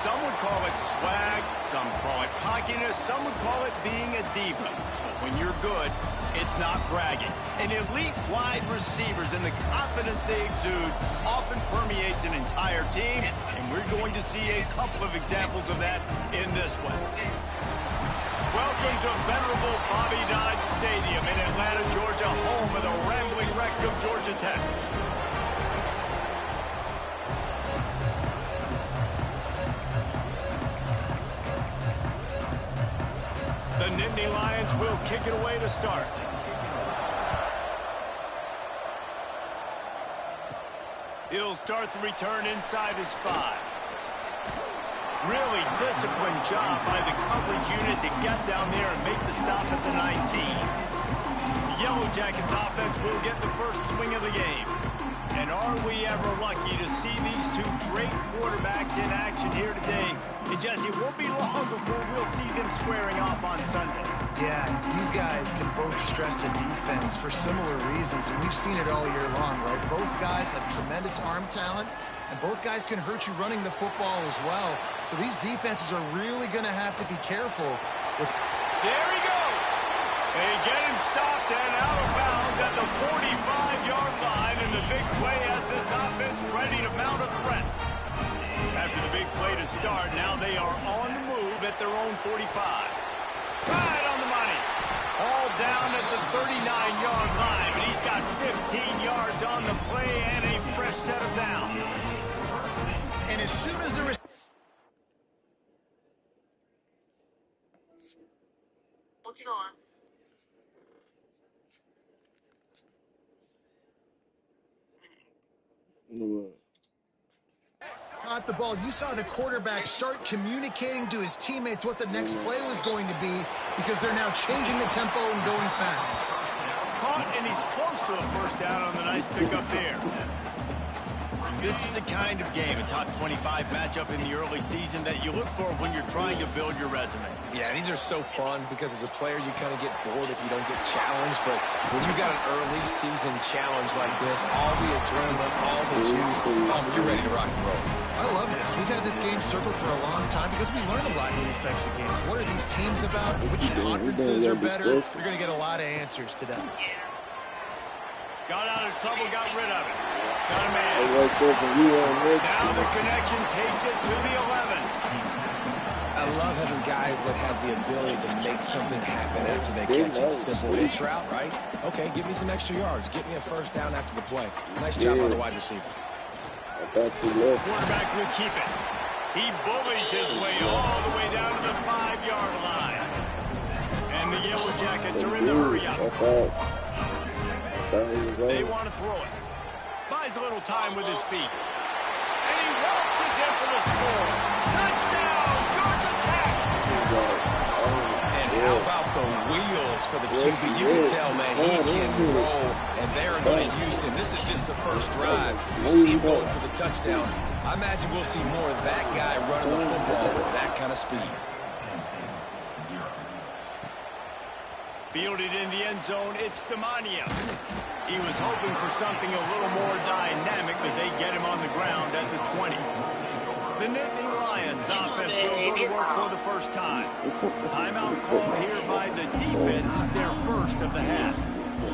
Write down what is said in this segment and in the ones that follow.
Some would call it swag, some call it cockiness, some would call it being a diva. But when you're good, it's not bragging. And elite wide receivers and the confidence they exude often permeates an entire team, and we're going to see a couple of examples of that in this one. Welcome to venerable Bobby Dodd Stadium in Atlanta, Georgia, home of the rambling wreck of Georgia Tech. The Nittany Lions will kick it away to start. He'll start the return inside his 5. Really disciplined job by the coverage unit to get down there and make the stop at the 19. The Yellow Jackets offense will get the first swing of the game. And are we ever lucky to see these two great quarterbacks in action here today? And Jesse, it won't be long before we'll see them squaring off on Sundays. Yeah, these guys can both stress a defense for similar reasons, and we've seen it all year long, right? Both guys have tremendous arm talent, and both guys can hurt you running the football as well. So these defenses are really going to have to be careful with... There he goes! They get him stopped and out of bounds at the 45-yard line, and the big play has this offense ready to mount a threat. After the big play to start, now they are on the move at their own 45. Right on the money. All down at the 39-yard line, but he's got 15 yards on the play and a fresh set of downs. And as soon as the... What's going on? Caught the ball. You saw the quarterback start communicating to his teammates what the next play was going to be because they're now changing the tempo and going fast. Caught, and he's close to a first down on the nice pickup there. This is the kind of game, a top 25 matchup in the early season that you look for when you're trying to build your resume. Yeah, these are so fun because as a player, you kind of get bored if you don't get challenged. But when you got an early season challenge like this, all the adrenaline, all the juice, you're ready to rock and roll. I love this. We've had this game circled for a long time because we learn a lot in these types of games. What are these teams about? Which conferences are better? You're going to get a lot of answers today. Got out of trouble, got rid of it. Got a man. Now the connection takes it to the 11. I love having guys that have the ability to make something happen after they catch it. Simple hitch route, right? Okay, give me some extra yards. Get me a first down after the play. Nice job by the wide receiver. Quarterback will keep it. He bullies his way all the way down to the 5-yard line. And the Yellow Jackets are in the hurry up. They want to throw it. Buys a little time with his feet. And he waltzes in for the score. Touchdown, Georgia Tech! And how about the wheels for the QB? You can tell, man, he can roll, and they're going to use him. This is just the first drive. You see him going for the touchdown. I imagine we'll see more of that guy running the football with that kind of speed. Fielded in the end zone, it's Demania. He was hoping for something a little more dynamic, but they get him on the ground at the 20. The Nittany Lions offense will go to work for the first time. Timeout call here by the defense is their first of the half.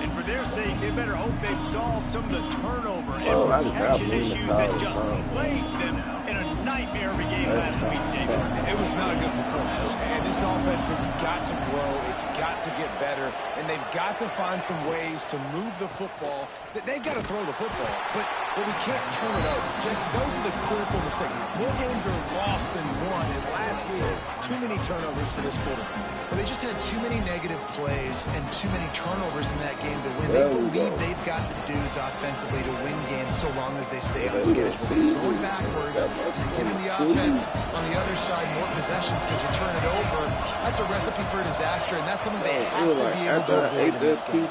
And for their sake, they better hope they've solved some of the turnover and protection issues that just plagued them in a nightmare of a game last week, David. It was not a good performance. And this offense has got to grow. It's got to get better. And they've got to find some ways to move the football. They've got to throw the football. But we can't turn it over. Just those are the critical mistakes. More games are lost than won. And last week, too many turnovers for this quarterback. Well, they just had too many negative plays and too many turnovers in that game to win. They believe they've got the dudes offensively to win games so long as they stay on schedule. Going backwards and giving the offense on the other side more possessions because you turn it over, that's a recipe for disaster, and that's something they have to be able to avoid in this game.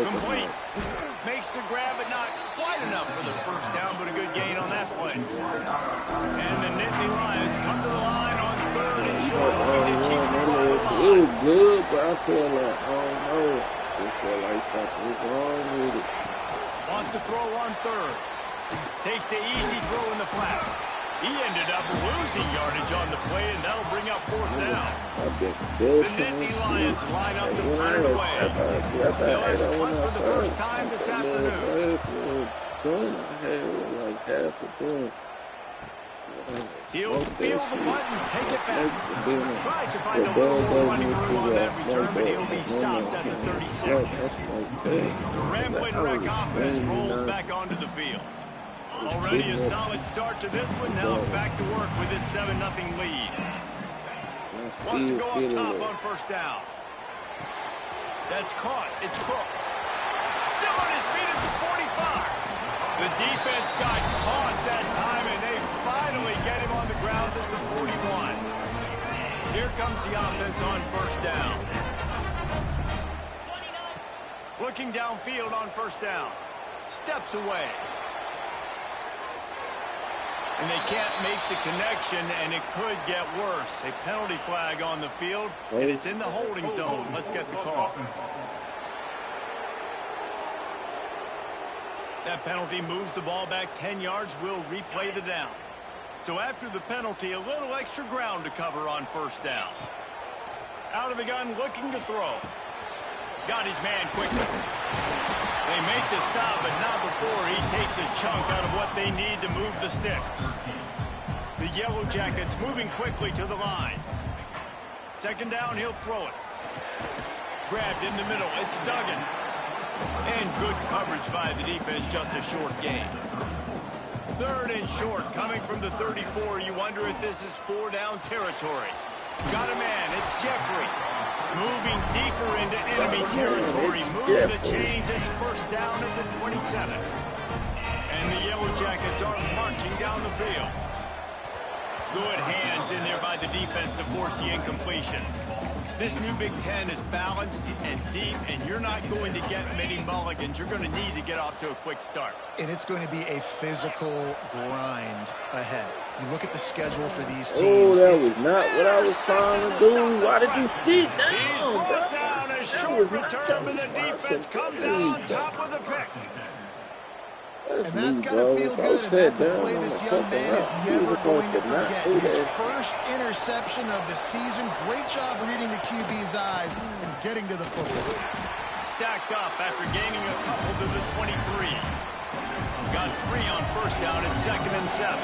Complete. Makes the grab, but not quite enough for the first down, but a good gain on that play. And the Nittany Lions come to the line on third and short. It was good, but I feel like, I don't know. Just feel like something's wrong with it. Wants to throw on third. Takes the easy throw in the flat. He ended up losing yardage on the play, and that'll bring up fourth down. The Nittany Lions line up to punt it away. They'll have to punt for the first time this afternoon. Like half a team. He'll feel the button, take it back. Tries to find a little more running room on that return, but he'll be stopped at the 36. The Ramblin' Wreck offense rolls back onto the field. Already a solid start to this one. Now back to work with this 7-0 lead. Wants to go up top on first down. That's caught. It's Cooks. Still on his feet at the 45. The defense got caught that time, and they finally get him on the ground at the 41. Here comes the offense on first down. Looking downfield on first down. Steps away. And they can't make the connection, and it could get worse. A penalty flag on the field, and it's in the holding zone. Let's get the call. That penalty moves the ball back 10 yards. We'll replay the down. So after the penalty, a little extra ground to cover on first down. Out of the gun, looking to throw. Got his man quickly. They make the stop, but not before he takes a chunk out of what they need to move the sticks. The Yellow Jackets moving quickly to the line. Second down, he'll throw it. Grabbed in the middle. It's Duggan. And good coverage by the defense, just a short gain. Third and short, coming from the 34. You wonder if this is 4-down territory. Got a man, it's Jeffrey. Moving deeper into enemy territory. Moving the chains, it's first down at the 27. And the Yellow Jackets are marching down the field. Good hands in there by the defense to force the incompletion. This new Big Ten is balanced and deep, and you're not going to get many mulligans. You're going to need to get off to a quick start. And it's going to be a physical grind ahead. You look at the schedule for these teams. Oh, that was not what I was trying to do. Why did you sit down, bro? Down a short return, and the defense comes out on top with a pick. And that's got to feel good, and that's a play this young man is never going to forget. His first interception of the season. Great job reading the QB's eyes and getting to the football. Stacked up after gaining a couple to the 23. Got 3 on first down at 2nd and 7.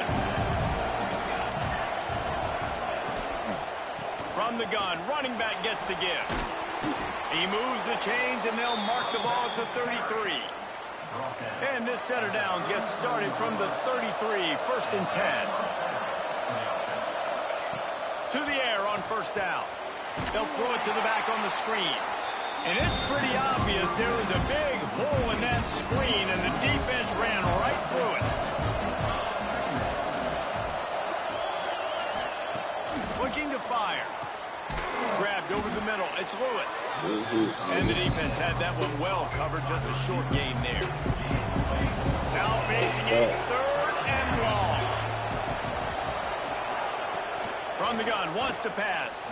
From the gun, running back gets to give. He moves the chains, and they'll mark the ball at the 33. And this set of downs gets started from the 33, 1st and 10. To the air on first down. They'll throw it to the back on the screen. And it's pretty obvious there was a big hole in that screen, and the defense ran right through it. Looking to fire. Grabbed over the middle. It's Lewis. And the defense had that one well covered. Just a short gain there. Now facing a 3rd and long. From the gun. Wants to pass.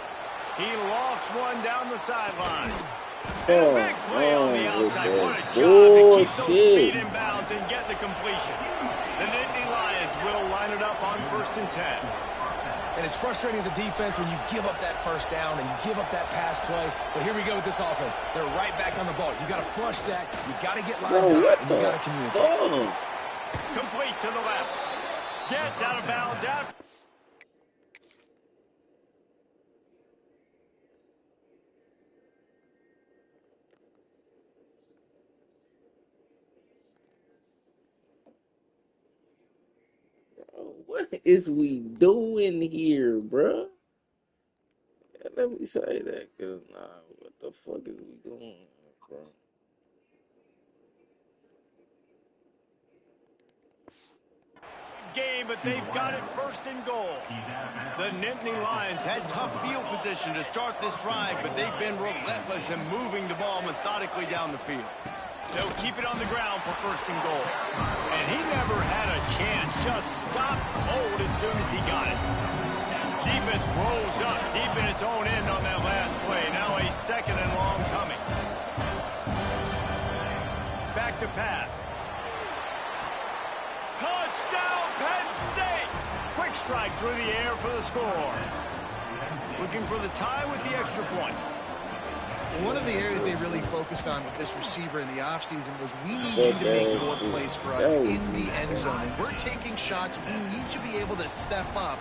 He lofts one down the sideline. And a big play on the outside. What a job to keep those feet in bounds and get the completion. The Nittany Lions will line it up on 1st and 10. And it's frustrating as a defense when you give up that first down and you give up that pass play. But here we go with this offense. They're right back on the ball. You got to flush that. You got to get lined up, and you got to communicate. Complete to the left. Gets out of bounds after. What is we doing here, bruh? Yeah, let me say that, because what the fuck is we doing, bro? Game, but they've got it 1st and goal. The Nittany Lions had tough field position to start this drive, but they've been relentless in moving the ball methodically down the field. They'll keep it on the ground for 1st and goal. And he never had a chance, just stopped cold as soon as he got it. Defense rolls up deep in its own end on that last play. Now a 2nd and long coming. Back to pass. Touchdown, Penn State! Quick Quick strike through the air for the score. Looking for the tie with the extra point. One of the areas they really focused on with this receiver in the offseason was we need you to make more plays for us in the end zone. And we're taking shots. We need you to be able to step up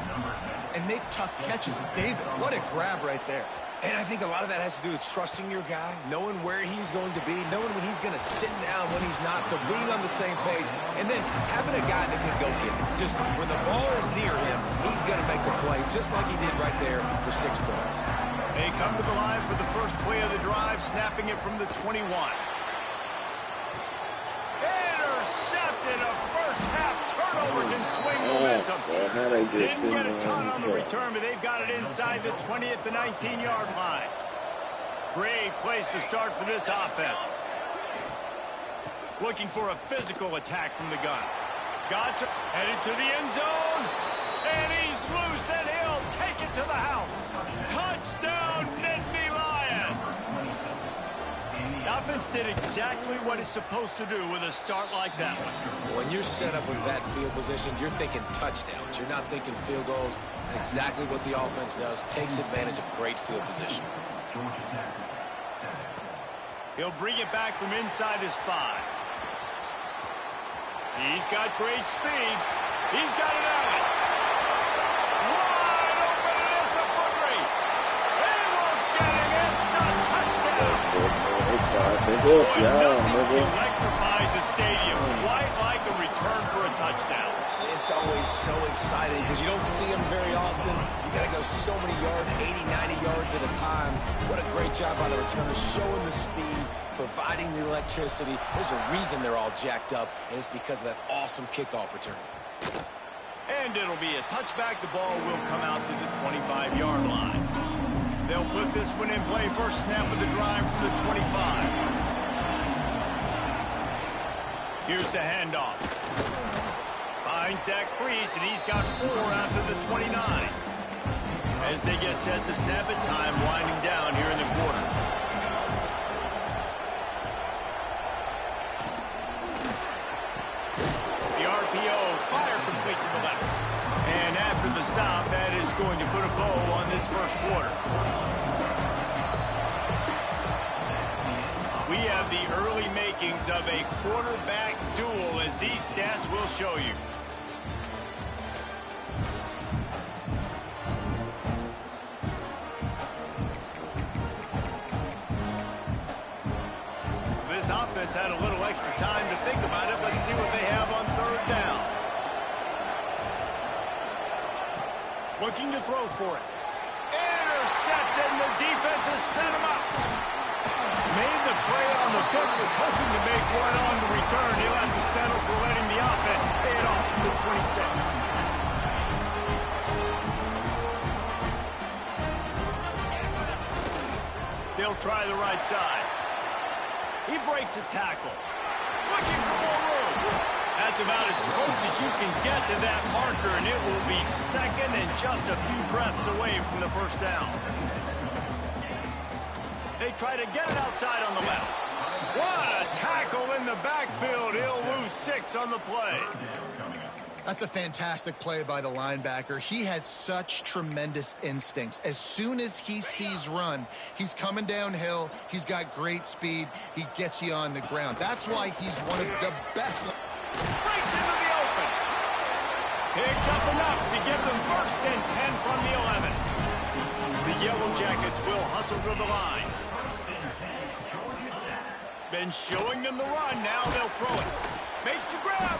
and make tough catches. And David, what a grab right there. And I think a lot of that has to do with trusting your guy, knowing where he's going to be, knowing when he's going to sit down, when he's not, so being on the same page, and then having a guy that can go get it. Just when the ball is near him, he's going to make the play, just like he did right there for 6 points. They come to the line for the first play of the drive, snapping it from the 21. Intercepted. A first-half turnover can swing momentum. Didn't get a ton on the return, but they've got it inside the 20 at the 19-yard line. Great place to start for this offense. Looking for a physical attack from the gun. Gotcha. Headed to the end zone. And he's loose, and he'll take it to the house. Touchdown, Nittany Lions. The offense did exactly what it's supposed to do with a start like that one. When you're set up with that field position, you're thinking touchdowns. You're not thinking field goals. It's exactly what the offense does. Takes advantage of great field position. He'll bring it back from inside his 5. He's got great speed. He's got it out. Wide open, and it's a foot race. They won't get him. It's a touchdown. Boy, nothing electrifies a stadium quite like a return for a touchdown. It's always so exciting because you don't see them very often. You got to go so many yards, 80, 90 yards at a time. What a great job by the returner, showing the speed, providing the electricity. There's a reason they're all jacked up, and it's because of that awesome kickoff return. And it'll be a touchback. The ball will come out to the 25-yard line. They'll put this one in play. First snap of the drive from the 25. Here's the handoff. Finds that crease, and he's got 4 out to the 29. As they get set to snap it, time winding down here in the quarter. The RPO, fire complete to the left. And after the stop, that is going to put a bow on this first quarter. We have the early makings of a quarterback duel, as these stats will show you. This offense had a little extra time to think about it. Let's see what they have on 3rd down. Looking to throw for it. Intercepted, and the defense has set him up. Made the play on the book, was hoping to make one on the return. He'll have to settle for letting the offense pay it off to the 26. They'll try the right side. He breaks a tackle. Looking for more room. That's about as close as you can get to that marker, and it will be second and just a few breaths away from the first down. They try to get it outside on the left. What a tackle in the backfield. He'll lose 6 on the play. That's a fantastic play by the linebacker. He has such tremendous instincts. As soon as he sees run, he's coming downhill. He's got great speed. He gets you on the ground. That's why he's one of the best. Breaks into the open. Picks up enough to give them 1st and 10 from the 11. The Yellow Jackets will hustle to the line. Been showing them the run. Now they'll throw it. Makes the grab.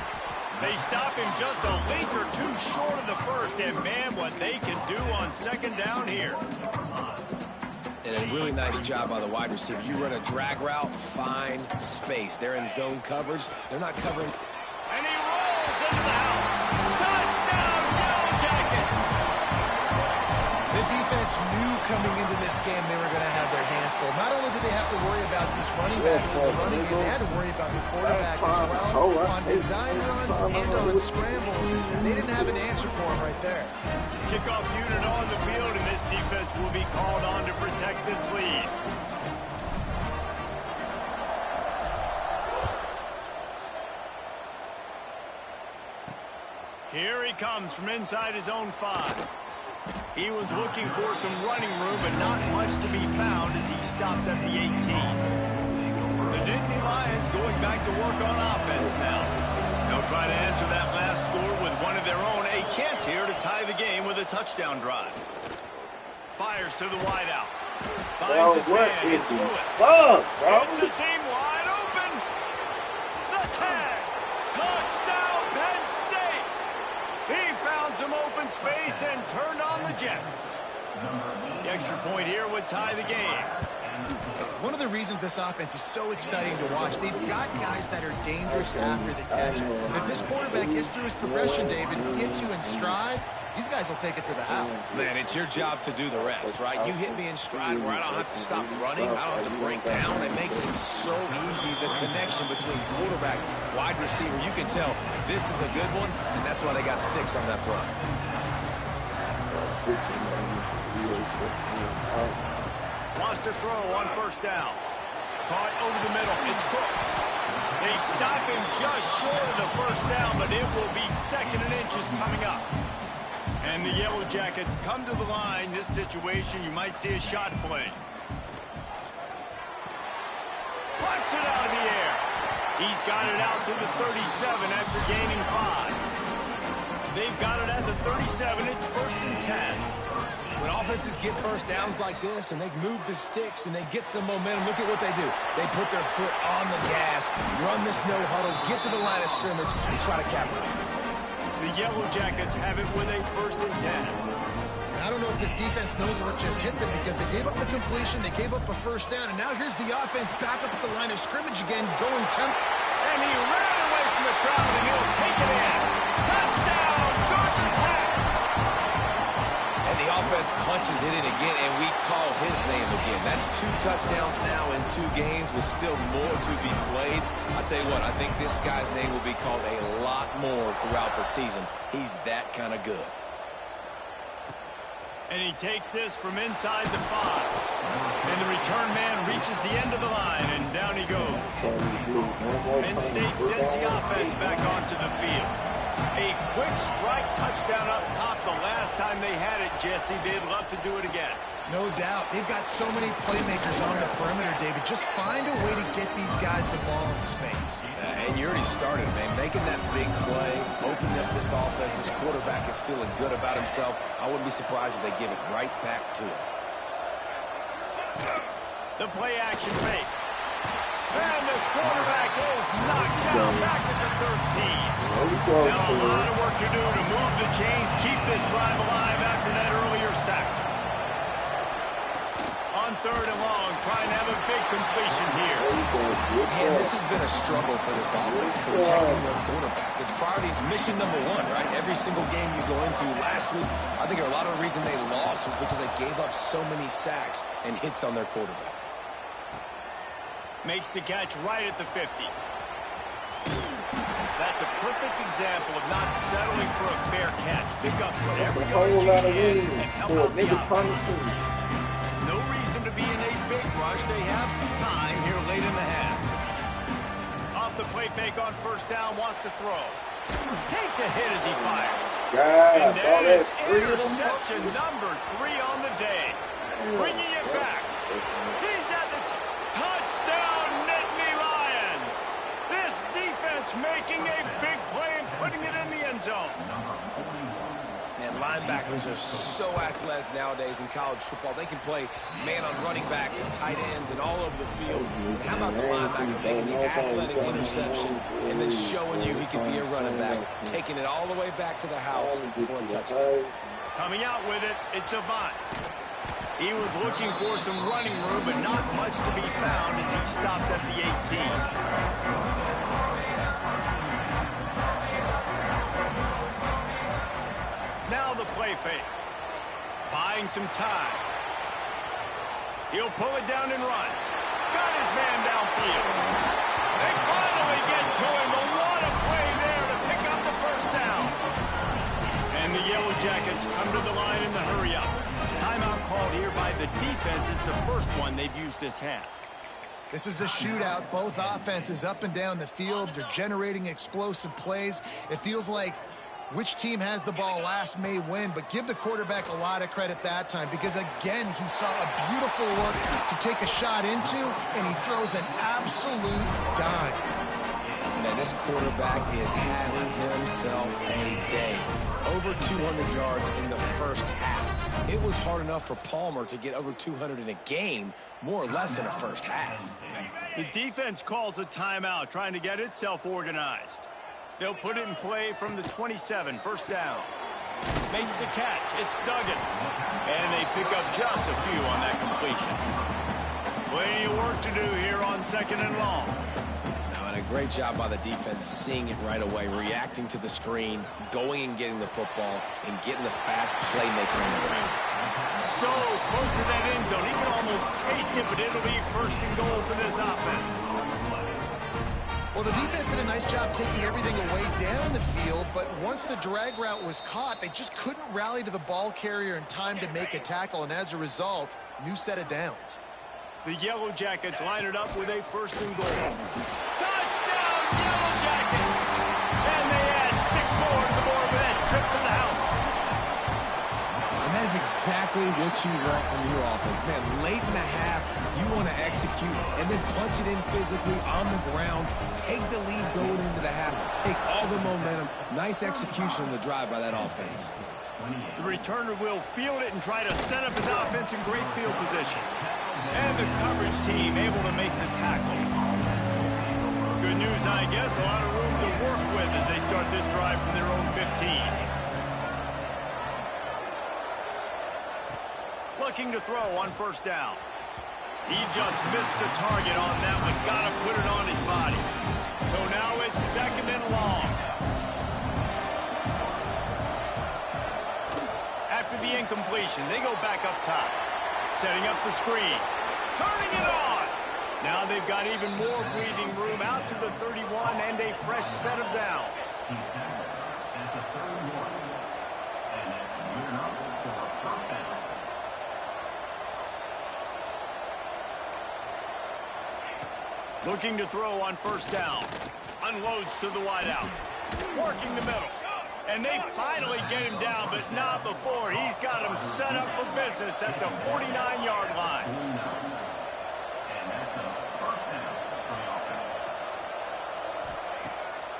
They stop him just a length or 2 short of the first, and man, what they can do on 2nd down here. And a really nice job by the wide receiver. You run a drag route, find space. They're in zone coverage. They're not covering. And he rolls into the house. Touchdown, Yellow Jackets! The defense knew coming into this game they were going to have their hands full. Not only did they have to worry about these running backs in the running game, they had to worry about the quarterback as well on design runs and on scrambles. They didn't have an answer for him right there. Kickoff unit on the field, and this defense will be called on to protect this lead. Here he comes from inside his own 5. He was looking for some running room, but not much to be found as he stopped at the 18. The Nittany Lions going back to work on offense now. They'll try to answer that last score with one of their own. A chance here to tie the game with a touchdown drive. Fires to the wideout. Finds his man. It's Lewis. It's a seam wide open. The tag. Touchdown, Penn State. He found some open space and turned on the Jets. The extra point here would tie the game. One of the reasons this offense is so exciting to watch, they've got guys that are dangerous after the catch. If this quarterback gets through his progression, David, hits you in stride, these guys will take it to the house. Man, it's your job to do the rest, right? You hit me in stride where I don't have to stop running. I don't have to break down. It makes it so easy, the connection between quarterback, wide receiver. You can tell this is a good one, and that's why they got 6 on that play. 6 on that. Wants to throw on first down. Caught over the middle. It's Cooks. They stop him just short of the first down, but it will be 2nd and inches coming up. And the Yellow Jackets come to the line. This situation, you might see a shot play. Punts it out of the air. He's got it out to the 37 after gaining 5. They've got it at the 37. It's 1st and 10. When offenses get first downs like this and they move the sticks and they get some momentum, look at what they do. They put their foot on the gas, run this no huddle, get to the line of scrimmage, and try to capitalize. The Yellow Jackets have it with a 1st and 10. I don't know if this defense knows what just hit them because they gave up the completion, they gave up a first down, and now here's the offense back up at the line of scrimmage again, going temp. And he ran away from the crowd, and he'll take it in. Touchdown, Georgia Tech! And the offense punches it in again, and we call his name again. That's 2 touchdowns now in 2 games with still more to be played. I'll tell you what, I think this guy's name will be called a lot more throughout the season. He's that kind of good. And he takes this from inside the 5. And the return man reaches the end of the line, and down he goes. Penn State sends the offense back onto the field. A quick strike touchdown up top the last time they had it, Jesse. They'd love to do it again. No doubt. They've got so many playmakers on the perimeter, David. Just find a way to get these guys the ball in space. And you already started, man. Making that big play, opening up this offense. This quarterback is feeling good about himself. I wouldn't be surprised if they give it right back to him. The play action fake. And the quarterback is knocked down back at the 13. Now a lot of work to do to move the chains, keep this drive alive after that earlier sack. On 3rd and long, trying to have a big completion here. Man, this has been a struggle for this offense, protecting their quarterback. It's priorities mission number 1, right? Every single game you go into. Last week, I think a lot of the reason they lost was because they gave up so many sacks and hits on their quarterback. Makes the catch right at the 50. That's a perfect example of not settling for a fair catch. Pick up whatever yardage you can and help out the offense. No reason to be in a big rush. They have some time here late in the half. Off the play fake on first down, wants to throw. Takes a hit as he fires. And that is interception number 3 on the day. Bringing it back. He's at the touchdown, Nittany Lions. This defense making a big play and putting it in the end zone. Man, linebackers are so athletic nowadays in college football. They can play man on running backs and tight ends and all over the field. And how about the linebacker making the athletic interception and then showing you he can be a running back, taking it all the way back to the house for a touchdown. Coming out with it, it's Avant. He was looking for some running room, but not much to be found as he stopped at the 18. Now the play fake. Buying some time. He'll pull it down and run. Got his man downfield. They finally get to him. A lot of play there to pick up the first down. And the Yellow Jackets come to the line in the hurry-up. Timeout called here by the defense. It's the first one they've used this half. This is a shootout. Both offenses up and down the field. They're generating explosive plays. It feels like Which team has the ball last may win, but give the quarterback a lot of credit that time because, again, he saw a beautiful look to take a shot into, and he throws an absolute dime. Man, this quarterback is having himself a day. Over 200 yards in the first half. It was hard enough for Palmer to get over 200 in a game, more or less in a first half. The defense calls a timeout, trying to get itself organized. They'll put it in play from the 27, first down. Makes the catch. It's Duggan. And they pick up just a few on that completion. Plenty of work to do here on 2nd and long. Now, and a great job by the defense seeing it right away, reacting to the screen, going and getting the football, and getting the fast playmaker on the ground. So close to that end zone. He can almost taste it, but it'll be 1st and goal for this offense. Well, the defense did a nice job taking everything away down the field, but once the drag route was caught, they just couldn't rally to the ball carrier in time to make a tackle, and as a result, new set of downs. The Yellow Jackets line it up with a 1st and goal. Touchdown, Yellow Jackets! And they add 6 more to the board with that trip to the house. And that is exactly what you want from your offense. Man, late in the half, you want to execute and then punch it in physically on the ground, take the lead going into the half, take all the momentum. Nice execution on the drive by that offense. The returner will field it and try to set up his offense in great field position. And the coverage team able to make the tackle. Good news, I guess, a lot of room to work with as they start this drive from their own 15. Looking to throw on 1st down. He just missed the target on that one. Got to put it on his body. So now it's 2nd and long. After the incompletion, they go back up top. Setting up the screen. Turning it on. Now they've got even more breathing room out to the 31 and a fresh set of downs. Looking to throw on 1st down. Unloads to the wideout. Working the middle. And they finally get him down, but not before. He's got him set up for business at the 49-yard line.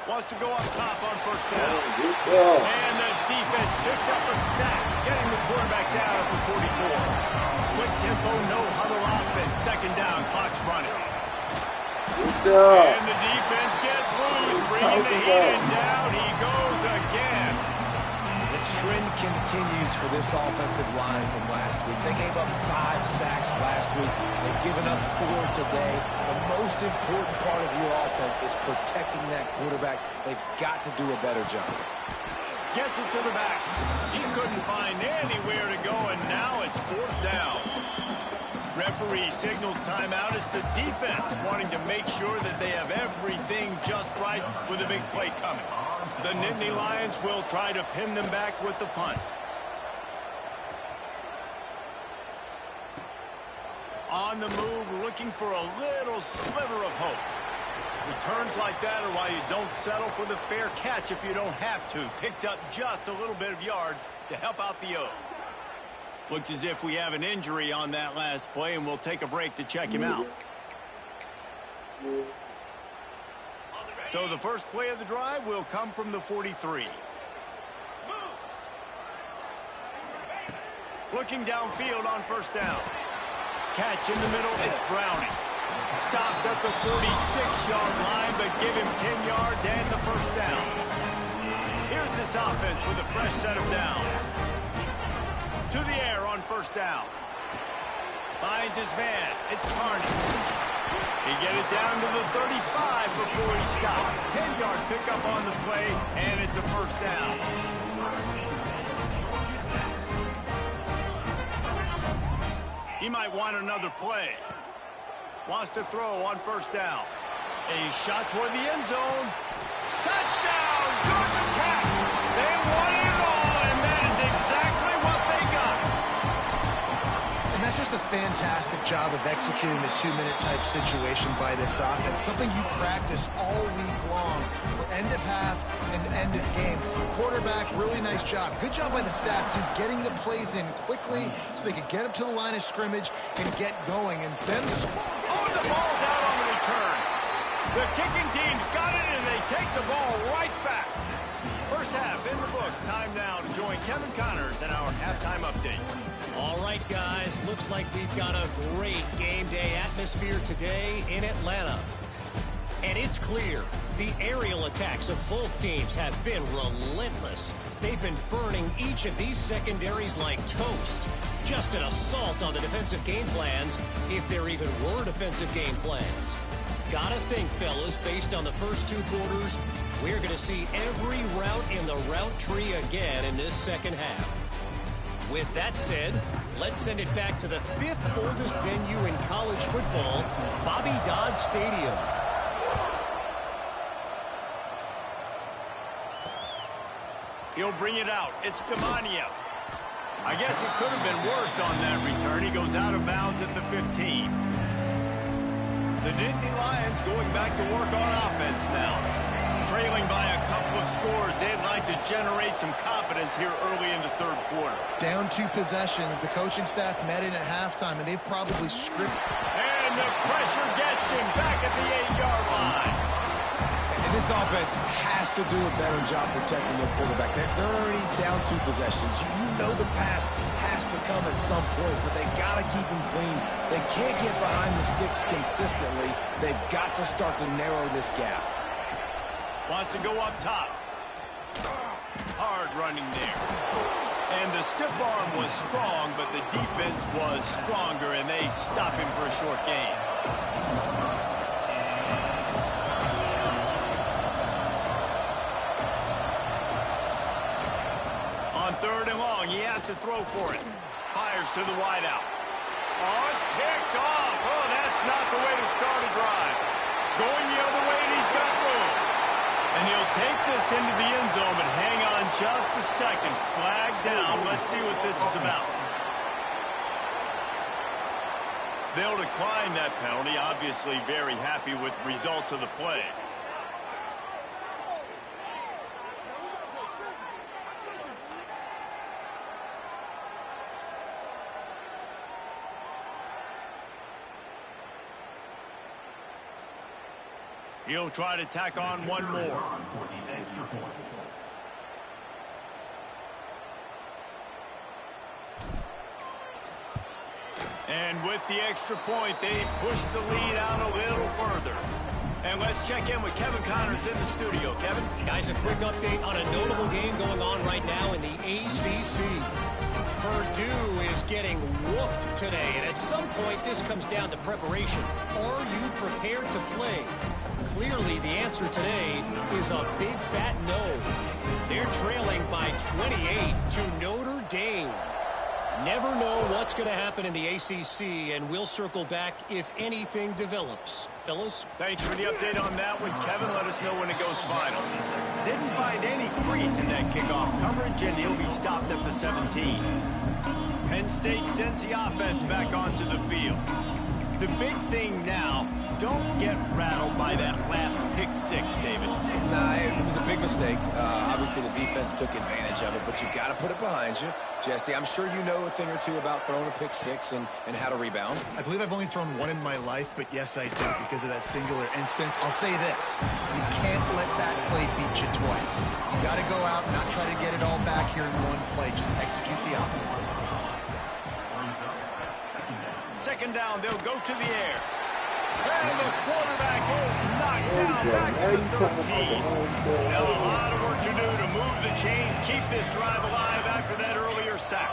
Wants to go up top on 1st down. And the defense picks up a sack, getting the quarterback down at the 44. Quick tempo, no huddle offense. 2nd down, clock's running. And the defense gets loose, bringing the heat in down. He goes again. The trend continues for this offensive line from last week. They gave up 5 sacks last week. They've given up 4 today. The most important part of your offense is protecting that quarterback. They've got to do a better job. Gets it to the back. He couldn't find anywhere to go, and now it's 4th down. Referee signals timeout. It's the defense wanting to make sure that they have everything just right with a big play coming. The Nittany Lions will try to pin them back with the punt. On the move, looking for a little sliver of hope. Returns like that are why you don't settle for the fair catch if you don't have to. Picks up just a little bit of yards to help out the O. Looks as if we have an injury on that last play, and we'll take a break to check him out. So the first play of the drive will come from the 43. Looking downfield on 1st down. Catch in the middle, it's Browning. Stopped at the 46-yard line, but give him 10 yards and the 1st down. Here's this offense with a fresh set of downs. To the air on 1st down. Finds his man. It's Carney. He get it down to the 35 before he stopped. 10-yard pickup on the play, and it's a 1st down. He might want another play. Wants to throw on 1st down. A shot toward the end zone. Touchdown! Georgia Tech! They won it all, and that is exactly what they got. And that's just a fantastic job of executing the 2-minute type situation by this offense, something you practice all week long for end of half and end of game. Quarterback, really nice job. Good job by the staff, too, getting the plays in quickly so they could get up to the line of scrimmage and get going. And then, oh, the ball's out on the return. The kicking team's got it, and they take the ball right back. First half in the books. Time now to join Kevin Connors in our halftime update. All right, guys. Looks like we've got a great game day atmosphere today in Atlanta. And it's clear the aerial attacks of both teams have been relentless. They've been burning each of these secondaries like toast. Just an assault on the defensive game plans, if there even were defensive game plans. Gotta think, fellas, based on the first 2 quarters, we're going to see every route in the route tree again in this second half. With that said, let's send it back to the 5th oldest venue in college football, Bobby Dodd Stadium. He'll bring it out. It's Demania. I guess it could have been worse on that return. He goes out of bounds at the 15. The Nittany Lions going back to work on offense now. Trailing by a couple of scores, they'd like to generate some confidence here early in the third quarter. down 2 possessions. The coaching staff met in at halftime, and they've probably scripted. And the pressure gets him back at the 8-yard line. And this offense has to do a better job protecting their quarterback. They're already down 2 possessions. You know the pass has to come at some point, but they got to keep him clean. They can't get behind the sticks consistently. They've got to start to narrow this gap. Wants to go up top. Hard running there. And the stiff arm was strong, but the defense was stronger, and they stop him for a short gain. On 3rd and long, he has to throw for it. Fires to the wideout. Oh, it's picked off. Oh, that's not the way to start a drive. Going the other way, and he's got room. And he'll take this into the end zone, but hang on just a second. Flag down. Let's see what this is about. They'll decline that penalty. Obviously very happy with the results of the play. He'll try to tack on one more. And with the extra point, they push the lead out a little further. And let's check in with Kevin Connors in the studio. Kevin? Guys, a quick update on a notable game going on right now in the ACC. Purdue is getting whooped today, and at some point this comes down to preparation. Are you prepared to play? Clearly, the answer today is a big fat no. They're trailing by 28 to Notre Dame. Never know what's going to happen in the ACC, and we'll circle back if anything develops. Fellas? Thanks for the update on that one, Kevin. Let us know when it goes final. Didn't find any crease in that kickoff coverage, and he'll be stopped at the 17. Penn State sends the offense back onto the field. The big thing now, don't get rattled by that last pick 6, David. Nah, it was a big mistake. Obviously, the defense took advantage of it, but you got to put it behind you. Jesse, I'm sure you know a thing or two about throwing a pick 6 and how to rebound. I believe I've only thrown one in my life, but yes, I do, because of that singular instance. I'll say this. You can't let that play beat you twice. You got to go out and not try to get it all back here in one play. Just execute the offense. Second down, they'll go to the air. And the quarterback is knocked down back to the 13. Now a lot of work to do to move the chains, keep this drive alive after that earlier sack.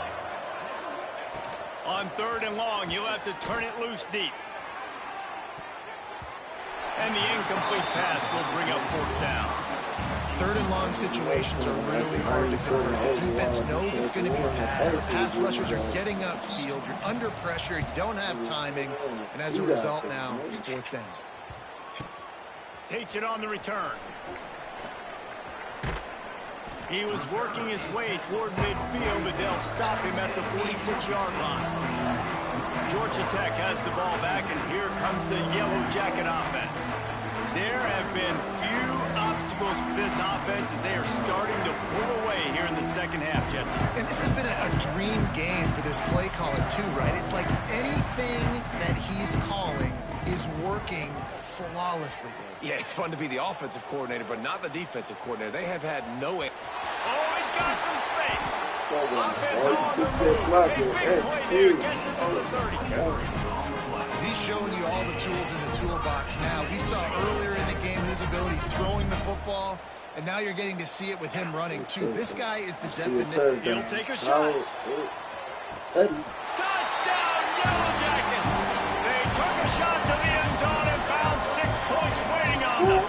On 3rd and long, he'll have to turn it loose deep. And the incomplete pass will bring up 4th down. 3rd and long situations are really hard to convert. The defense knows it's going to be a pass. The pass rushers are getting upfield. You're under pressure. You don't have timing. And as a result now, 4th down. Takes it on the return. He was working his way toward midfield, but they'll stop him at the 46-yard line. Georgia Tech has the ball back, and here comes the Yellow Jacket offense. There have been few obstacles for this offense as they are starting to pull away here in the second half, Jesse. And this has been a dream game for this play caller too, right? It's like anything that he's calling is working flawlessly. Yeah, it's fun to be the offensive coordinator, but not the defensive coordinator. They have had no... Oh, he's got some space. Offense on the move. A big play there gets it to the 30. He's showing you all the tools in the toolbox now. We saw earlier in the game his ability throwing the football, and now you're getting to see it with him running too. This guy is the definition. He'll take a shot. Touchdown, Yellow Jackets! They took a shot to the end zone and found 6 points waiting on them.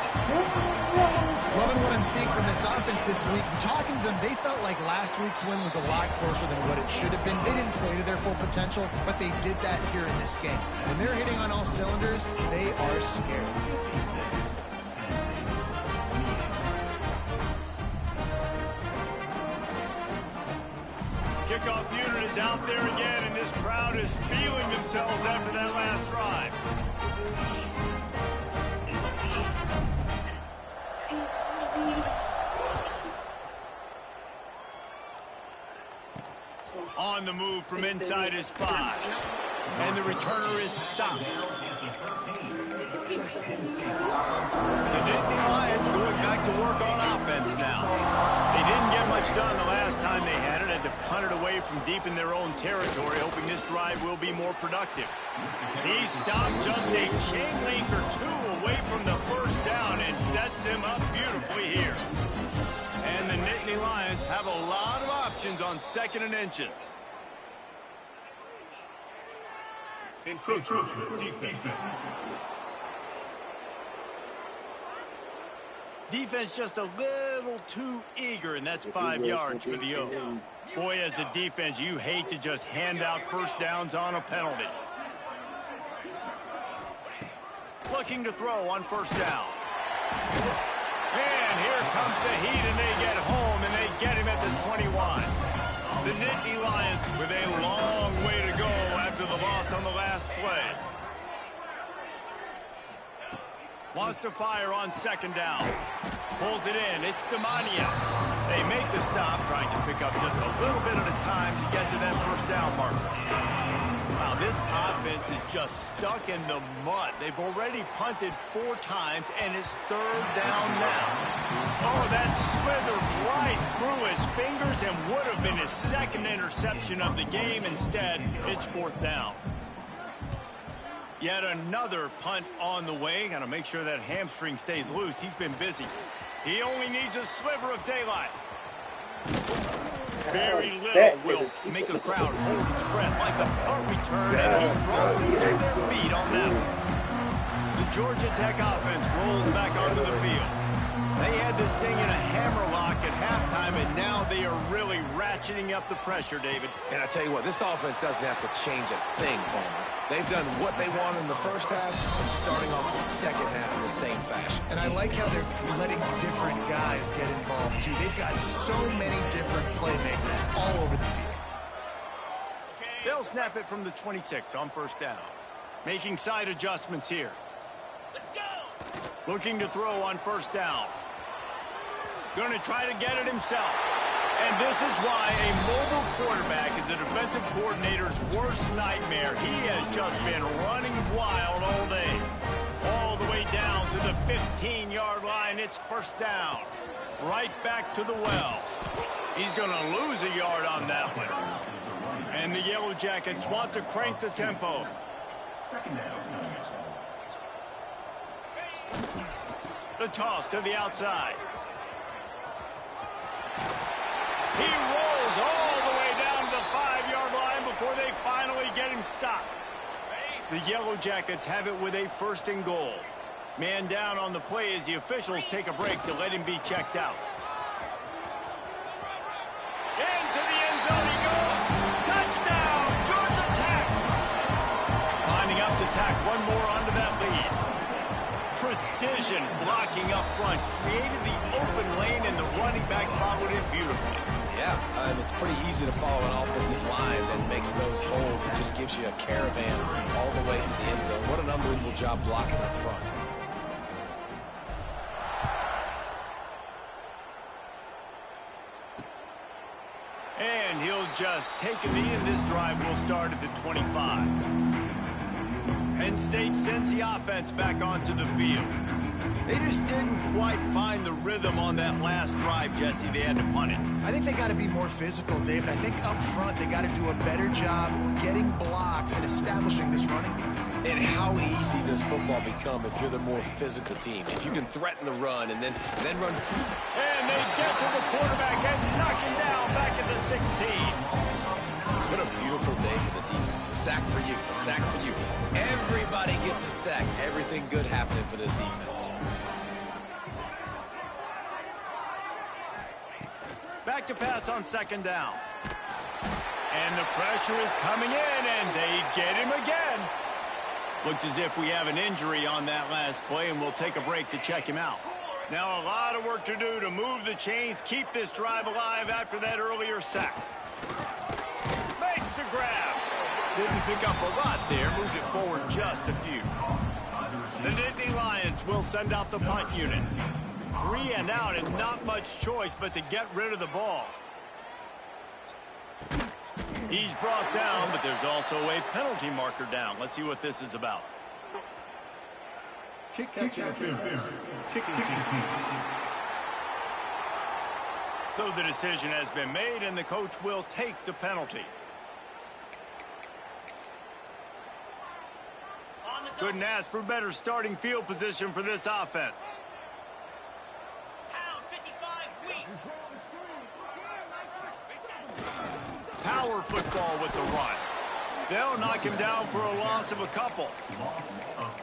Loving what I'm seeing from this offense this week. And talking to them, they felt like last week's win was a lot closer than what it should have been. They didn't play to their full potential, but they did that here in this game. When they're hitting on all cylinders, they are scared. Kickoff unit is out there again, and this crowd is feeling themselves after that last drive. On the move from inside his 5. And the returner is stopped. The Nittany Lions going back to work on offense now. They didn't get much done the last time they had it. Had to punt it away from deep in their own territory, hoping this drive will be more productive. He stopped just a chain link or 2 away from the first down and sets them up beautifully here. And the Nittany Lions have a lot of options on 2nd and inches. Encroachment defense. Defense just a little too eager, and that's 5 yards for the O. Boy, as a defense, you hate to just hand out first downs on a penalty. Looking to throw on first down. And here comes the heat, and they get home, and they get him at the 21. The Nittany Lions with a long way to go after the loss on the last play. Wants to fire on 2nd down. Pulls it in. It's Demania. They make the stop, trying to pick up just a little bit at a time to get to that first down marker. Wow, this offense is just stuck in the mud. They've already punted 4 times, and it's 3rd down now. Oh, that slithered right through his fingers and would have been his 2nd interception of the game. Instead, it's 4th down. Yet another punt on the way. Got to make sure that hamstring stays loose. He's been busy. He only needs a sliver of daylight. Very little will make a crowd hold its breath like a punt return, and he brought them to their feet on that one. The Georgia Tech offense rolls back onto the field. They had this thing in a hammerlock at halftime, and now they are really ratcheting up the pressure, David. And I tell you what, this offense doesn't have to change a thing, Palmer. They've done what they wanted in the first half and starting off the second half in the same fashion. And I like how they're letting different guys get involved, too. They've got so many different playmakers all over the field. They'll snap it from the 26 on first down. Making side adjustments here. Let's go! Looking to throw on first down. Going to try to get it himself. And this is why a mobile quarterback is a defensive coordinator's worst nightmare. He has just been running wild all day. All the way down to the 15-yard line. It's first down. Right back to the well. He's going to lose a yard on that one. And the Yellow Jackets want to crank the tempo. The toss to the outside. He rolls all the way down to the 5-yard line before they finally get him stopped. The Yellow Jackets have it with a 1st and goal. Man down on the play as the officials take a break to let him be checked out. Into the end zone he goes. Touchdown, Georgia Tech. Lining up to tack one more onto that lead. Precision blocking up front created the open lane, and the running back followed it beautifully. Yeah, and it's pretty easy to follow an offensive line that makes those holes. It just gives you a caravan all the way to the end zone. What an unbelievable job blocking up front. And he'll just take a knee, and this drive will start at the 25. Penn State sends the offense back onto the field. They just didn't quite find the rhythm on that last drive, Jesse. They had to punt it. I think they got to be more physical, David. I think up front they got to do a better job getting blocks and establishing this running game. And how easy does football become if you're the more physical team? If you can threaten the run and then run. And they get to the quarterback and knock him down back at the 16. What a beautiful day for the defense. A sack for you, a sack for you. Everybody gets a sack. Everything good happening for this defense. Back to pass on second down. And the pressure is coming in, and they get him again. Looks as if we have an injury on that last play, and we'll take a break to check him out. Now a lot of work to do to move the chains, keep this drive alive after that earlier sack. Makes the grab. Didn't pick up a lot there, moved it forward just a few. The Nittany Lions will send out the punt unit. 3 and out, and not much choice but to get rid of the ball. He's brought down, but there's also a penalty marker down. Let's see what this is about. Kick interference. Kicking team. So the decision has been made, and the coach will take the penalty. Couldn't ask for better starting field position for this offense. Power football with the run. They'll knock him down for a loss of a couple.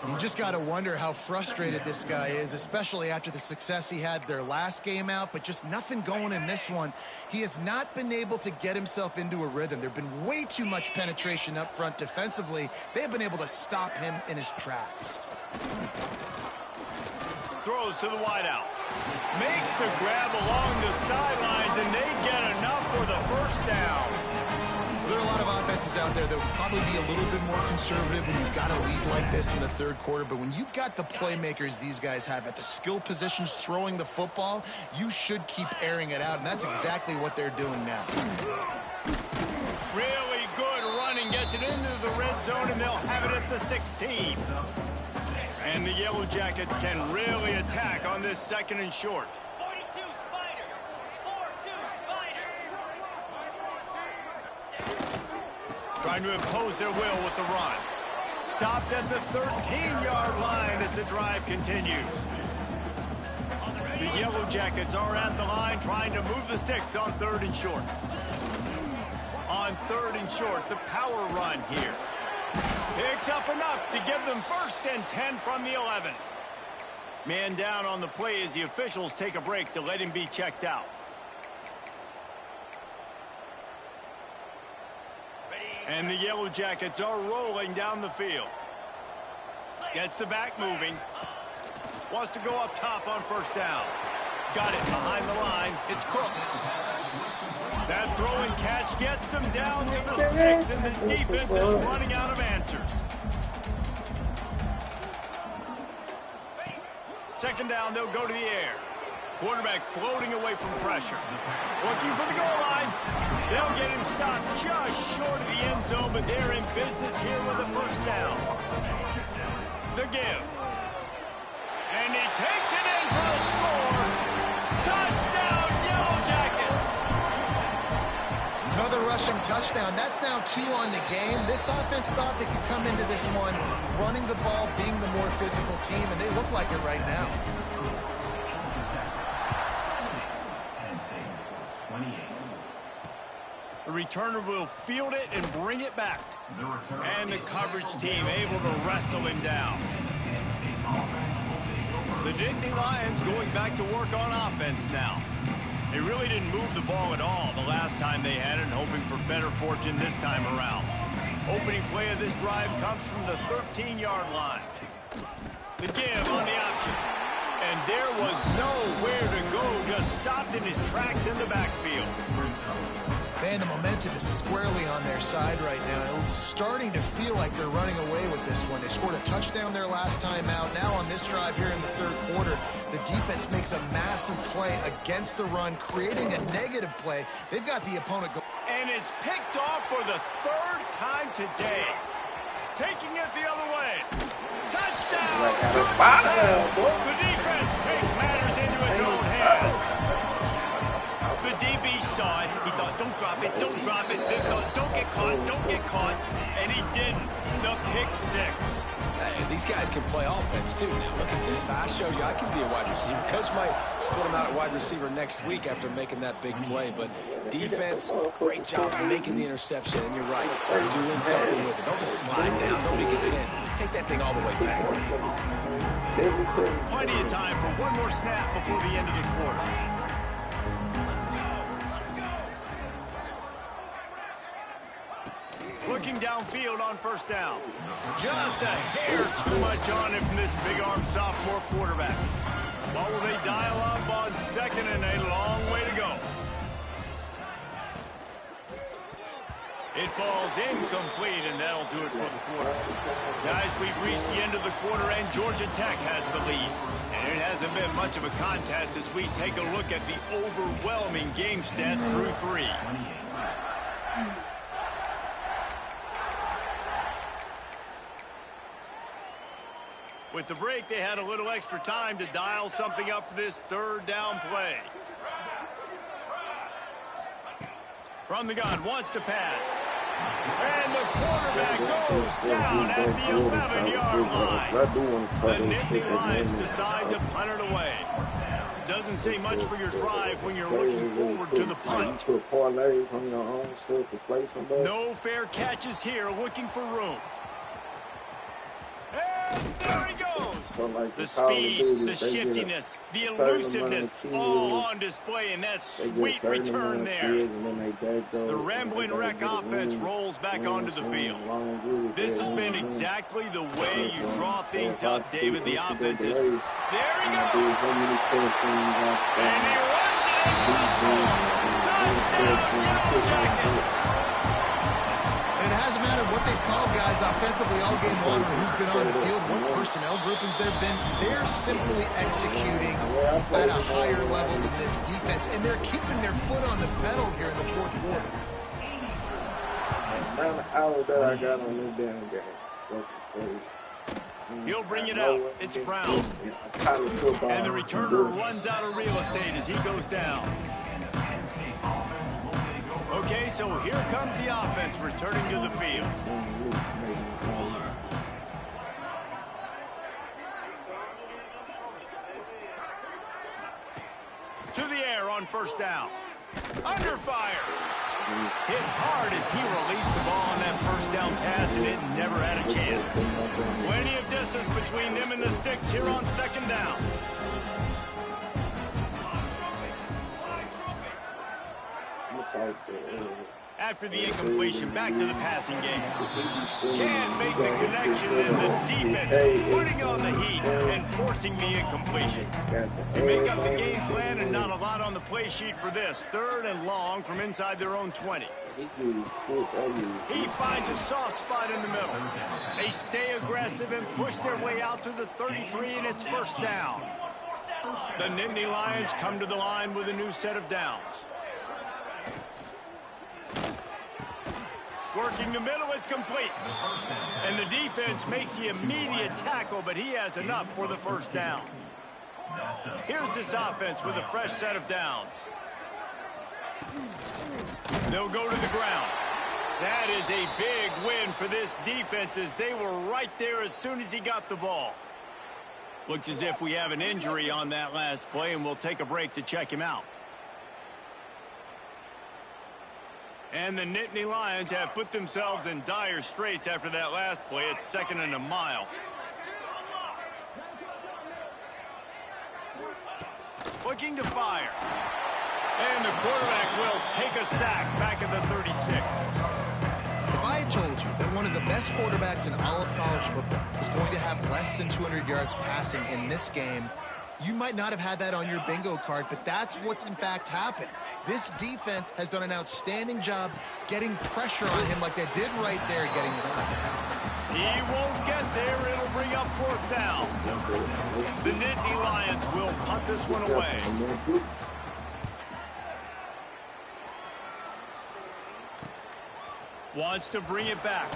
You just got to wonder how frustrated this guy is, especially after the success he had their last game out, but just nothing going in this one. He has not been able to get himself into a rhythm. There have been way too much penetration up front defensively. They have been able to stop him in his tracks. Throws to the wideout. Makes the grab along the sidelines, and they get enough for the first down. There are a lot of offenses out there that would probably be a little bit more conservative when you've got a lead like this in the third quarter. But when you've got the playmakers these guys have at the skill positions throwing the football, you should keep airing it out. And that's exactly what they're doing now. Really good running. Gets it into the red zone, and they'll have it at the 16. And the Yellow Jackets can really attack on this second and short. 42 Spider. 4-2 Spider. Trying to impose their will with the run. Stopped at the 13-yard line as the drive continues. The Yellow Jackets are at the line trying to move the sticks on third and short. On third and short, the power run here. Picks up enough to give them first and 10 from the 11. Man down on the play as the officials take a break to let him be checked out. And the Yellow Jackets are rolling down the field. Gets the back moving. Wants to go up top on first down. Got it behind the line. It's Cooks. That throw and catch gets them down to the 6, and the defense is running out of answers. Second down, they'll go to the air. Quarterback floating away from pressure. Looking for the goal line. They'll get him stopped just short of the end zone, but they're in business here with a first down. The give. And he takes it in for the score. Touchdown, Yellow Jackets. Another rushing touchdown. That's now 2 on the game. This offense thought they could come into this one running the ball, being the more physical team, and they look like it right now. The returner will field it and bring it back. And the coverage team able to wrestle him down. The Nittany Lions going back to work on offense now. They really didn't move the ball at all the last time they had it, hoping for better fortune this time around. Opening play of this drive comes from the 13-yard line. The give on the option. And there was nowhere to go, just was stopped in his tracks in the backfield. Man, the momentum is squarely on their side right now. It's starting to feel like they're running away with this one. They scored a touchdown their last time out. Now on this drive here in the third quarter, the defense makes a massive play against the run, creating a negative play. They've got the opponent go. And it's picked off for the third time today. Taking it the other way. Touchdown! The defense takes matters into its own hands. The DB saw it. He thought, don't drop it, don't drop it. They thought, don't get caught. And he didn't. The pick six. Hey, these guys can play offense, too. Now, look at this. I showed you I can be a wide receiver. Coach might split him out at wide receiver next week after making that big play. But defense, great job of making the interception. And you're right, doing something with it. Don't just slide down. Don't be content. Take that thing all the way back. Plenty of time for one more snap before the end of the quarter. Looking downfield on first down. Just a hair too much on it from this big-armed sophomore quarterback. What will they dial up on second and a long way to go? It falls incomplete, and that'll do it for the quarter. Guys, we've reached the end of the quarter, and Georgia Tech has the lead. And it hasn't been much of a contest as we take a look at the overwhelming game stats through three. With the break, they had a little extra time to dial something up for this third down play. From the gun, wants to pass. And the quarterback goes down at the 11-yard line. The Nittany Lions decide to punt it away. Doesn't say much for your drive when you're looking forward to the punt. No fair catches here, looking for room. And there he goes. The speed, the shiftiness, the elusiveness, all on display in that sweet return there. The rambling wreck offense rolls back onto the field. This has been exactly the way you draw things up, David. The offense is... There he goes. And he runs it into the score. Touchdown, Yellow Jackets. And it hasn't mattered what they've called guys offensively all game long, or who's been on the field, what personnel groupings there have been. They're simply executing at a higher level than this defense, and they're keeping their foot on the pedal here in the fourth quarter. I got on this damn game. He'll bring it out. It's Brown. And the returner runs out of real estate as he goes down. Okay, so here comes the offense returning to the field. To the air on first down. Under fire. Hit hard as he released the ball on that first down pass, and it never had a chance. Plenty of distance between them and the sticks here on second down. After the incompletion, back to the passing game. Can't make the connection, and the defense putting on the heat and forcing the incompletion. You make up the game plan and not a lot on the play sheet for this. Third and long from inside their own 20. He finds a soft spot in the middle. They stay aggressive and push their way out to the 33, and it's first down. The Nittany Lions come to the line with a new set of downs. Working the middle, it's complete. And the defense makes the immediate tackle, but he has enough for the first down. Here's this offense with a fresh set of downs. They'll go to the ground. That is a big win for this defense as they were right there as soon as he got the ball. Looks as if we have an injury on that last play, and we'll take a break to check him out. And the Nittany Lions have put themselves in dire straits after that last play. It's second and a mile. Looking to fire. And the quarterback will take a sack back at the 36. If I had told you that one of the best quarterbacks in all of college football was going to have less than 200 yards passing in this game, You might not have had that on your bingo card, but that's what's in fact happened. This defense has done an outstanding job getting pressure on him like they did right there, getting the sack. He won't get there. It'll bring up 4th down. The Nittany Lions will punt this one away. Wants to bring it back.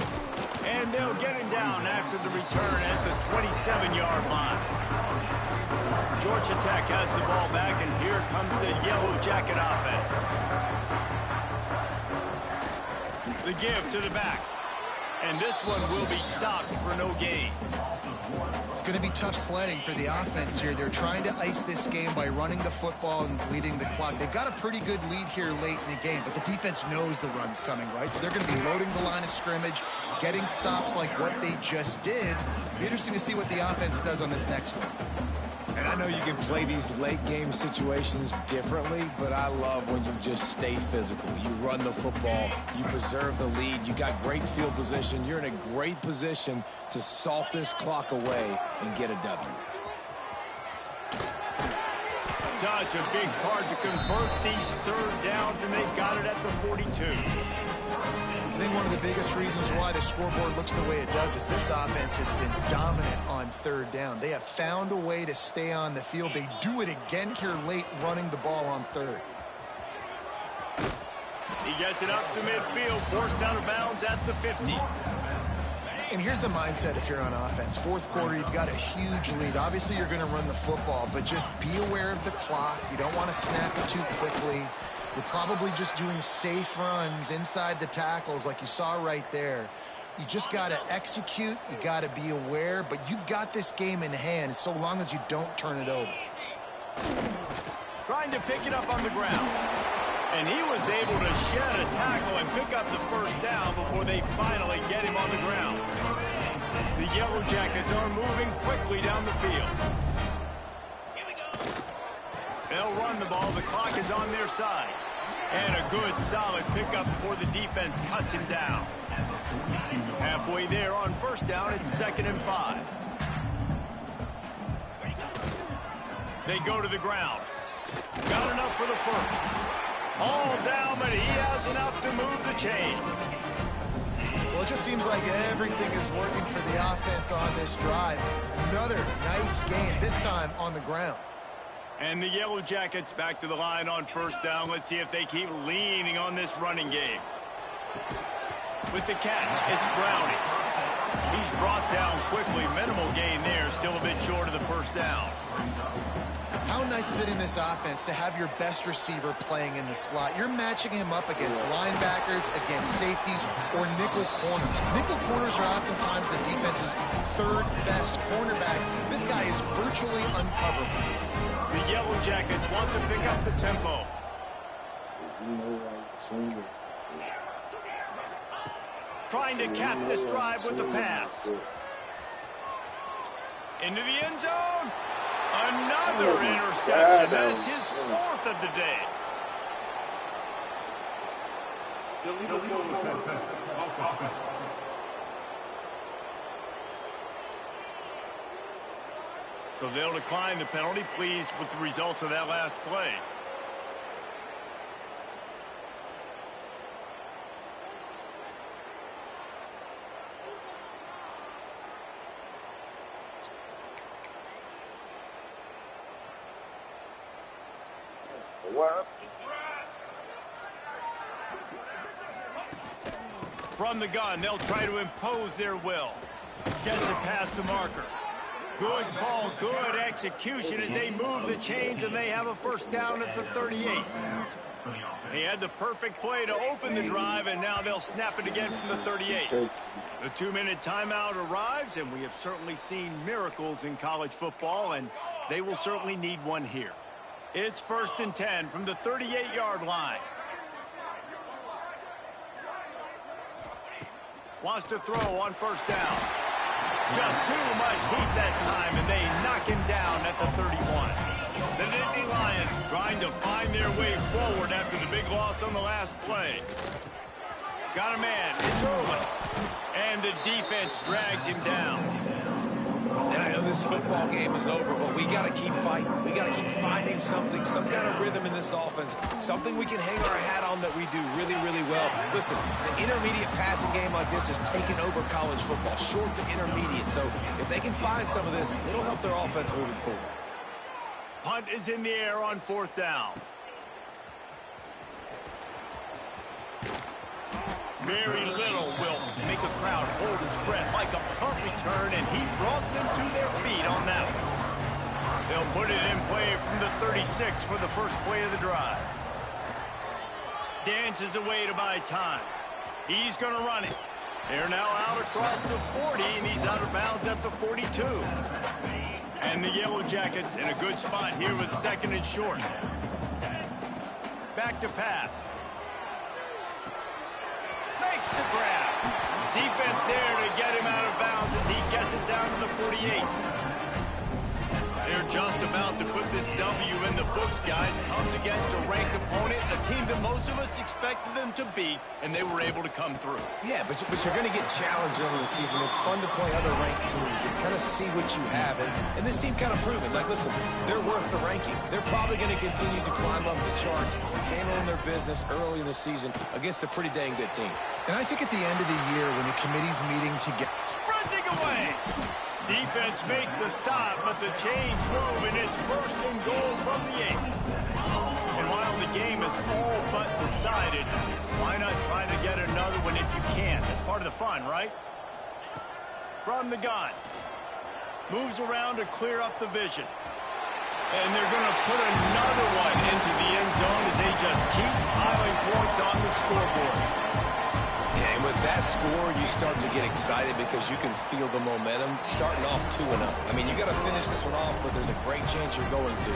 And they'll get him down after the return at the 27-yard line. Georgia Tech has the ball back, and here comes the Yellow Jacket offense. The give to the back. And this one will be stopped for no gain. It's going to be tough sledding for the offense here. They're trying to ice this game by running the football and bleeding the clock. They've got a pretty good lead here late in the game, but the defense knows the run's coming, right? So they're going to be loading the line of scrimmage, getting stops like what they just did. It'll be interesting to see what the offense does on this next one. And I know you can play these late game situations differently, but I love when you just stay physical. You run the football, you preserve the lead, you got great field position, you're in a great position to salt this clock away and get a W. Such a big part to convert these 3rd downs, and they got it at the 42. I think one of the biggest reasons why the scoreboard looks the way it does is this offense has been dominant on 3rd down. They have found a way to stay on the field. They do it again here late, running the ball on 3rd. He gets it up to midfield, forced out of bounds at the 50. And here's the mindset if you're on offense. 4th quarter, you've got a huge lead. Obviously, you're going to run the football, but just be aware of the clock. You don't want to snap it too quickly. You're probably just doing safe runs inside the tackles like you saw right there. You just got to execute. You got to be aware, but you've got this game in hand so long as you don't turn it over. Trying to pick it up on the ground. And he was able to shed a tackle and pick up the 1st down before they finally get him on the ground. The Yellow Jackets are moving quickly down the field. They'll run the ball. The clock is on their side. And a good, solid pickup before the defense cuts him down. Halfway there on 1st down, it's 2nd and 5. They go to the ground. Got enough for the 1st. All down, but he has enough to move the chains. Well, it just seems like everything is working for the offense on this drive. Another nice game, this time on the ground. And the Yellow Jackets back to the line on 1st down. Let's see if they keep leaning on this running game. With the catch, it's Browning. He's brought down quickly. Minimal gain there, still a bit short of the 1st down. How nice is it in this offense to have your best receiver playing in the slot? You're matching him up against linebackers, against safeties, or nickel corners. Nickel corners are oftentimes the defense's 3rd best cornerback. This guy is virtually uncoverable. The Yellow Jackets want to pick up the tempo. Trying to cap this drive with the pass. Into the end zone. Another interception. That's his 4th of the day. So they'll decline the penalty. Pleased with the results of that last play. From the gun, they'll try to impose their will. Gets it past the marker. Good call, good execution as they move the chains, and they have a 1st down at the 38. They had the perfect play to open the drive, and now they'll snap it again from the 38. The 2-minute timeout arrives, and we have certainly seen miracles in college football, and they will certainly need one here. It's 1st and 10 from the 38-yard line. Wants to throw on 1st down. Just too much heat that time, and they knock him down at the 31. The Nittany Lions trying to find their way forward after the big loss on the last play. Got a man. It's over. And the defense drags him down. And I know this football game is over, but we got to keep fighting. We got to keep finding something, some kind of rhythm in this offense, something we can hang our hat on that we do really, really well. Listen, the intermediate passing game like this has taken over college football, short to intermediate. So if they can find some of this, it'll help their offense moving forward. Punt is in the air on 4th down. Very little will make a crowd hold its breath like a punt return, and he brought them to their feet on that one. They'll put it in play from the 36 for the first play of the drive. Dances away to buy time. He's going to run it. They're now out across the 40, and he's out of bounds at the 42. And the Yellow Jackets in a good spot here with 2nd and short. Back to pass. Makes the grab. Defense there to get him out of bounds as he gets it down to the 48. They're just about to put this W in the books, guys. Comes against a ranked opponent, a team that most of us expected them to beat, and they were able to come through. Yeah, but you're going to get challenged over the season. It's fun to play other ranked teams and kind of see what you have. And this team kind of proven, like, listen, they're worth the ranking. They're probably going to continue to climb up the charts, handling their business early in the season against a pretty dang good team. And I think at the end of the year, when the committee's meeting together, Sprinting away. Defense makes a stop, but the chains move, and it's 1st and goal from the 8. And while the game is all but decided, why not try to get another one if you can? That's part of the fun, right? From the gun. Moves around to clear up the vision. And they're going to put another one into the end zone as they just keep piling points on the scoreboard. Yeah, and with that score, you start to get excited because you can feel the momentum starting off 2-0. I mean, you got to finish this one off, but there's a great chance you're going to.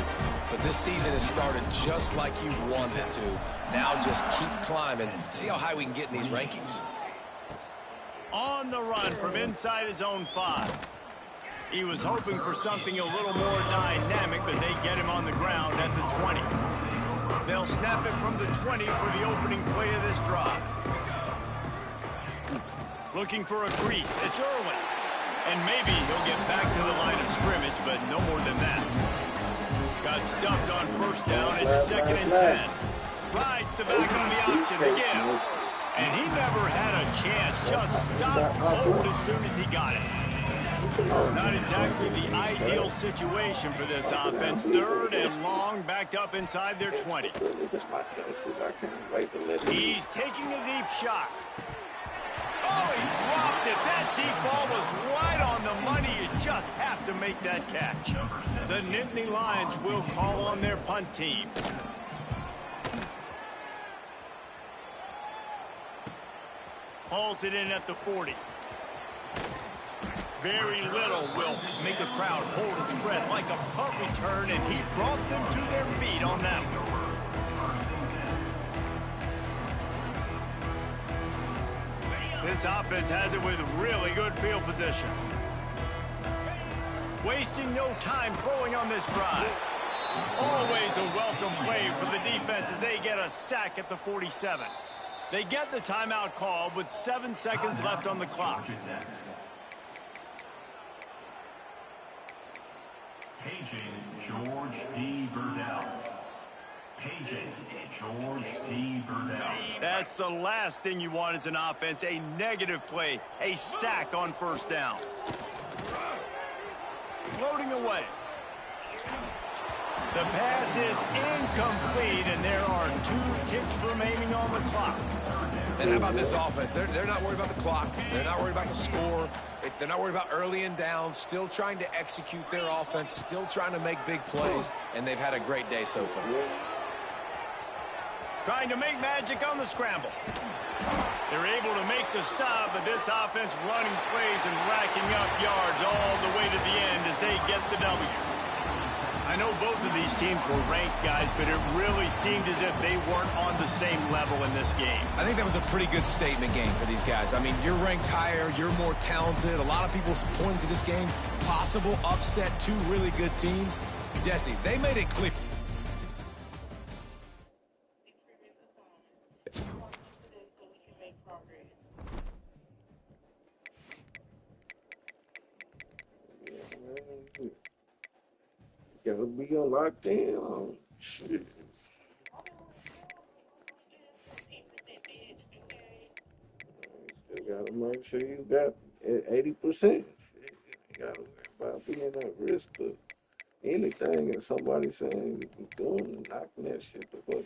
But this season has started just like you wanted it to. Now just keep climbing. See how high we can get in these rankings. On the run from inside his own 5. He was hoping for something a little more dynamic, but they get him on the ground at the 20. They'll snap it from the 20 for the opening play of this drive. Looking for a crease. It's Irwin. And maybe he'll get back to the line of scrimmage, but no more than that. Got stuffed on 1st down. It's 2nd and 10. Rides the back on the option to give. And he never had a chance. Just stopped cold as soon as he got it. Not exactly the ideal situation for this offense. 3rd and long, backed up inside their 20. He's taking a deep shot. Oh, he dropped it. That deep ball was right on the money. You just have to make that catch. The Nittany Lions will call on their punt team. Hauls it in at the 40. Very little will make a crowd hold its breath like a punt return, and he brought them to their feet on that one. This offense has it with really good field position. Wasting no time throwing on this drive. Always a welcome play for the defense as they get a sack at the 47. They get the timeout called with 7 seconds left on the clock. Paging George D. Burdell. Paging George D. Burdell. That's the last thing you want as an offense, a negative play, a sack on 1st down. Floating away. The pass is incomplete, and there are 2 ticks remaining on the clock. And how about this offense? They're not worried about the clock. They're not worried about the score. They're not worried about early and down. Still trying to execute their offense. Still trying to make big plays. And they've had a great day so far. Trying to make magic on the scramble. They're able to make the stop, but this offense running plays and racking up yards all the way to the end as they get the W. I know both of these teams were ranked, guys, but it really seemed as if they weren't on the same level in this game. I think that was a pretty good statement game for these guys. I mean, you're ranked higher, you're more talented. A lot of people point to this game, possible upset, 2 really good teams. Jesse, they made it clear. gotta be locked in on shit. You gotta make sure you got 80%. You gotta worry about being at risk of anything and somebody saying you doing and knocking that shit the fuck